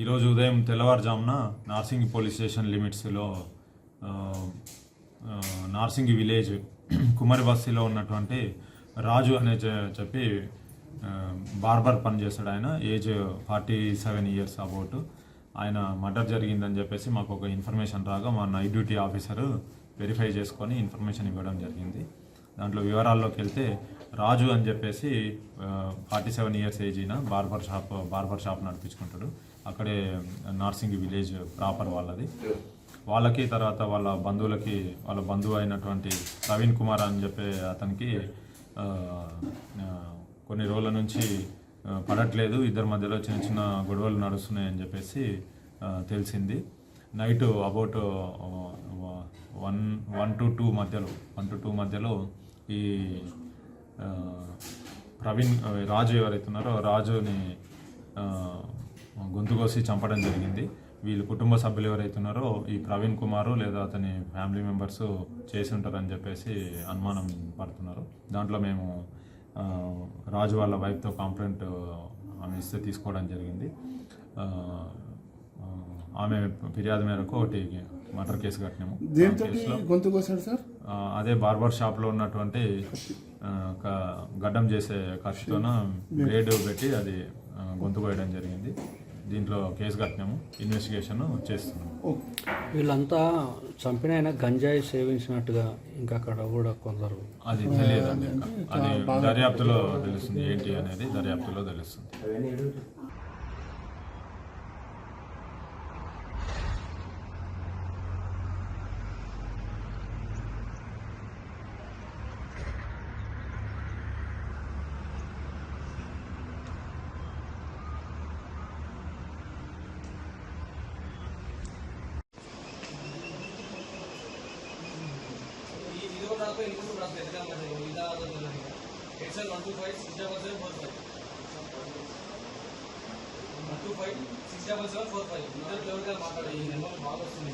ఈరోజు ఉదయం తెల్లవారుజామున నార్సింగి పోలీస్ స్టేషన్ లిమిట్స్లో నార్సింగి విలేజ్ కుమారి బస్తీలో ఉన్నటువంటి రాజు అనే చెప్పి బార్బర్ పని చేస్తాడు. ఆయన ఏజ్ 47 years అబౌట్. ఆయన మర్డర్ జరిగిందని చెప్పేసి మాకు ఒక ఇన్ఫర్మేషన్ రాగా మా నైట్ డ్యూటీ ఆఫీసరు వెరిఫై చేసుకొని ఇన్ఫర్మేషన్ ఇవ్వడం జరిగింది. దాంట్లో వివరాల్లోకి వెళ్తే రాజు అని చెప్పేసి 47 years ఏజ్ అయిన బార్బర్ షాప్ నడిపించుకుంటాడు. అక్కడే నార్సింగి విలేజ్ ప్రాపర్ వాళ్ళకి తర్వాత వాళ్ళ బంధువు అయినటువంటి ప్రవీణ్ కుమార్ అని చెప్పే అతనికి కొన్ని రోజుల నుంచి పడట్లేదు, ఇద్దరి మధ్యలో చిన్న చిన్న గొడవలు నడుస్తున్నాయని చెప్పేసి తెలిసింది. నైట్ అబౌట్ 1 to 2 మధ్యలో ఈ ప్రవీణ్ రాజు ఎవరైతే ఉన్నారో రాజుని గొంతు కోసి చంపడం జరిగింది. వీళ్ళు కుటుంబ సభ్యులు ఎవరైతే ఉన్నారో ఈ ప్రవీణ్ కుమారు లేదా అతని ఫ్యామిలీ మెంబర్స్ చేసి ఉంటారని చెప్పేసి అనుమానం పడుతున్నారు. దాంట్లో మేము రాజు వాళ్ళ వైఫ్తో కంప్లైంట్ ఆమె ఇస్తే తీసుకోవడం జరిగింది. ఆమె ఫిర్యాదు మేరకు ఒకటి మర్డర్ కేసు కట్టినాము. అదే బార్బర్ షాప్లో ఉన్నటువంటి గడ్డం చేసే ఖర్చుతోన బ్లేడ్ పెట్టి అది గొంతు కోయడం జరిగింది. దీంట్లో కేసు కట్టినాము, ఇన్వెస్టిగేషన్ చేస్తున్నాము. వీళ్ళంతా చంపిన ఆయన గంజాయి సేవించినట్టుగా ఇంకా అక్కడ కూడా కొందరు అది తెలియదండి. అది దర్యాప్తులో తెలుస్తుంది, ఏంటి అనేది దర్యాప్తులో తెలుస్తుంది. Excel 125 677 45 125 677 45 ఇద్దరు ఎవరికైనా మాట్లాడే ఈ నెంబర్ బాగా వస్తుంది.